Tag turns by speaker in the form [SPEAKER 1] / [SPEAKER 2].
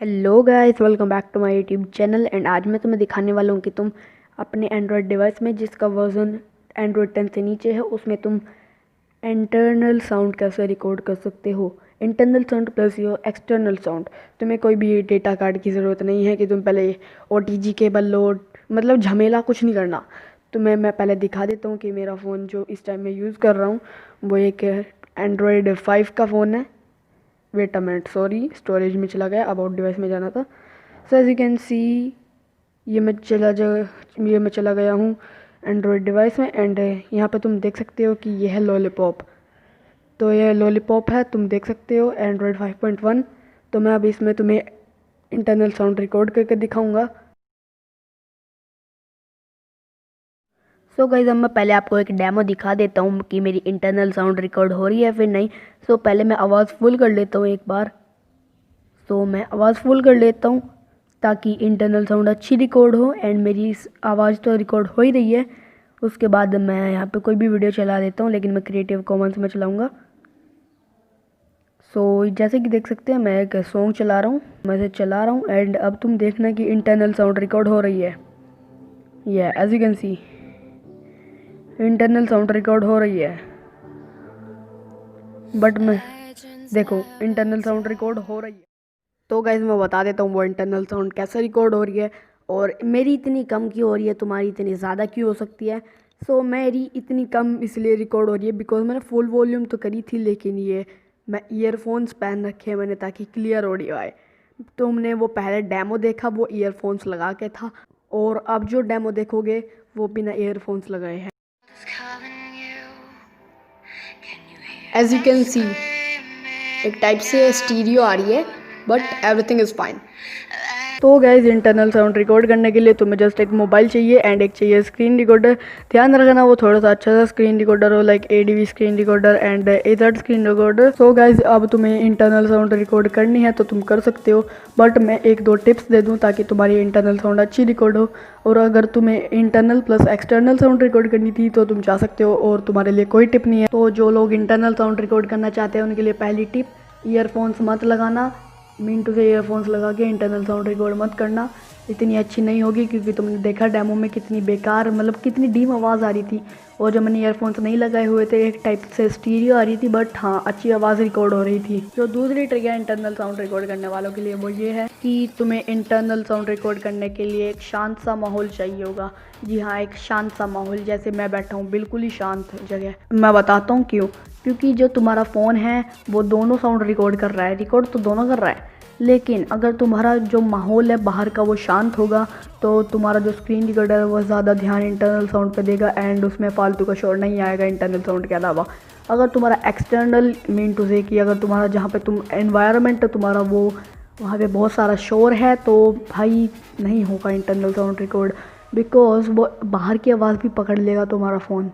[SPEAKER 1] Hello guys, welcome back to my YouTube channel. And आज मैं तुम्हें दिखाने वाला हूँ कि तुम अपने एंड्रॉयड डिवाइस में जिसका वर्जन एंड्रॉयड 10 से नीचे है उसमें तुम इंटरनल साउंड कैसे रिकॉर्ड कर सकते हो। Internal sound plus your external sound. तुम्हें कोई भी डेटा कार्ड की ज़रूरत नहीं है कि तुम पहले OTG केबल लो, मतलब झमेला कुछ नहीं करना। तुम्हें मैं पहले दिखा देता हूँ कि मेरा फ़ोन जो इस टाइम मैं यूज़ कर रहा हूँ वो एक एंड्रॉयड 5 का फ़ोन है। Wait a minute, sorry, storage में चला गया, अबाउट डिवाइस में जाना था। So as you can see ये मैं चला गया हूँ एंड्रॉयड डिवाइस में। एंड यहाँ पे तुम देख सकते हो कि ये है लॉलीपॉप। तो ये लॉलीपॉप है, तुम देख सकते हो एंड्रॉयड 5.1। तो मैं अब इसमें तुम्हें इंटरनल साउंड रिकॉर्ड करके दिखाऊंगा। सो गाइस, अब मैं पहले आपको एक डेमो दिखा देता हूँ कि मेरी इंटरनल साउंड रिकॉर्ड हो रही है फिर नहीं। सो पहले मैं आवाज़ फुल कर लेता हूँ एक बार। तो मैं आवाज़ फुल कर लेता हूँ ताकि इंटरनल साउंड अच्छी रिकॉर्ड हो। एंड मेरी आवाज़ तो रिकॉर्ड हो ही रही है। उसके बाद मैं यहाँ पे कोई भी वीडियो चला देता हूँ, लेकिन मैं क्रिएटिव कॉमन्स में चलाऊँगा। सो जैसे कि देख सकते हैं मैं एक सॉन्ग चला रहा हूँ, मैं इसे चला रहा हूँ। एंड अब तुम देखना कि इंटरनल साउंड रिकॉर्ड हो रही है। ये as you can see internal sound record हो रही है। बट मैं देखो इंटरनल साउंड रिकॉर्ड हो रही है। तो गाइज मैं बता देता हूँ वो इंटरनल साउंड कैसे रिकॉर्ड हो रही है और मेरी इतनी कम क्यों हो रही है, तुम्हारी इतनी ज़्यादा क्यों हो सकती है। सो मेरी इतनी कम इसलिए रिकॉर्ड हो रही है बिकॉज मैंने फुल वॉल्यूम तो करी थी, लेकिन ये मैं ईयरफोन्स पहन रखे हैं मैंने ताकि क्लियर ऑडियो आए। तुमने वो पहले डेमो देखा वो ईयरफोन्स लगा के था, और अब जो डेमो देखोगे वो बिना ईयरफोन्स लगाए हैं। एज यू कैन सी एक टाइप से स्टीरियो आ रही है, बट एवरीथिंग इज़ फाइन। तो गाइज इंटरनल साउंड रिकॉर्ड करने के लिए तुम्हें जस्ट एक मोबाइल चाहिए एंड एक चाहिए स्क्रीन रिकॉर्डर। ध्यान रखना वो थोड़ा सा अच्छा सा स्क्रीन रिकॉर्डर हो, like ADV screen recorder and AZ screen recorder. So guys अब तुम्हें इंटरनल साउंड रिकॉर्ड करनी है तो तुम कर सकते हो, बट मैं एक दो टिप्स दे दूँ ताकि तुम्हारी इंटरनल साउंड अच्छी रिकॉर्ड हो। और अगर तुम्हें internal plus external sound record करनी थी तो तुम जा सकते हो, और तुम्हारे लिए कोई टिप नहीं है। तो जो लोग इंटरनल साउंड रिकॉर्ड करना चाहते हैं उनके लिए पहली टिप, ईयरफोन्स मत लगाना। मिनटू से ईयरफोन्स लगा के इंटरनल साउंड रिकॉर्ड मत करना, इतनी अच्छी नहीं होगी। क्योंकि तुमने देखा डेमो में कितनी बेकार, मतलब कितनी डीम आवाज़ आ रही थी। और जब मैंने ईयरफोन्स नहीं लगाए हुए थे एक टाइप से स्टीरियो आ रही थी, बट हाँ अच्छी आवाज़ रिकॉर्ड हो रही थी। जो दूसरी ट्रिक है इंटरनल साउंड रिकॉर्ड करने वालों के लिए वो ये है कि तुम्हें इंटरनल साउंड रिकॉर्ड करने के लिए एक शांत सा माहौल चाहिए होगा। जी हाँ, एक शांत सा माहौल, जैसे मैं बैठा हूँ बिल्कुल ही शांत जगह। मैं बताता हूँ क्यों। क्योंकि जो तुम्हारा फ़ोन है वो दोनों साउंड रिकॉर्ड कर रहा है, रिकॉर्ड तो दोनों कर रहा है। लेकिन अगर तुम्हारा जो माहौल है बाहर का वो शांत होगा तो तुम्हारा जो स्क्रीन रिकॉर्डर है वो ज़्यादा ध्यान इंटरनल साउंड पे देगा एंड उसमें फालतू का शोर नहीं आएगा इंटरनल साउंड के अलावा। अगर तुम्हारा एक्सटर्नल मीन टू से कि अगर तुम्हारा जहाँ पे तुम एनवायरनमेंट है तुम्हारा वो वहाँ पे बहुत सारा शोर है तो भाई नहीं होगा इंटरनल साउंड रिकॉर्ड, बिकॉज वो बाहर की आवाज़ भी पकड़ लेगा तुम्हारा फ़ोन।